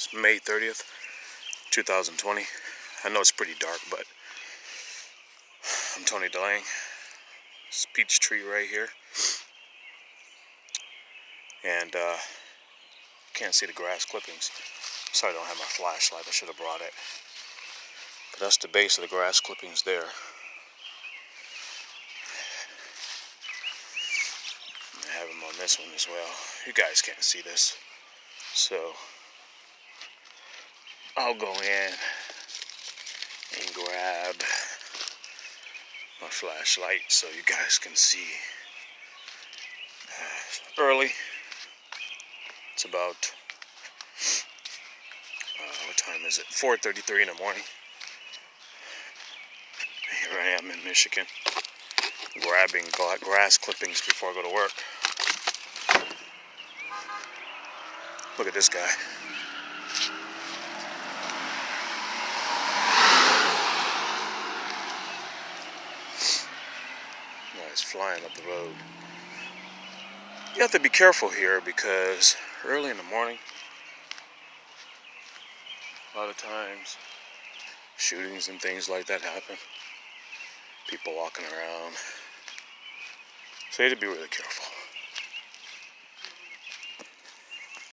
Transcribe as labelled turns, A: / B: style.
A: It's May 30th, 2020. I know it's pretty dark, but I'm Tony DeLange. This peach tree right here. And can't see the grass clippings. Sorry I don't have my flashlight. I should have brought it. But that's the base of the grass clippings there. I have them on this one as well. You guys can't see this. So I'll go in and grab my flashlight so you guys can see. Early. It's about, what time is it? 4:33 in the morning. Here I am in Michigan, grabbing grass clippings before I go to work. Look at this guy. Now he's flying up the road. You have to be careful here because early in the morning, a lot of times, shootings and things like that happen. People walking around. So you have to be really careful.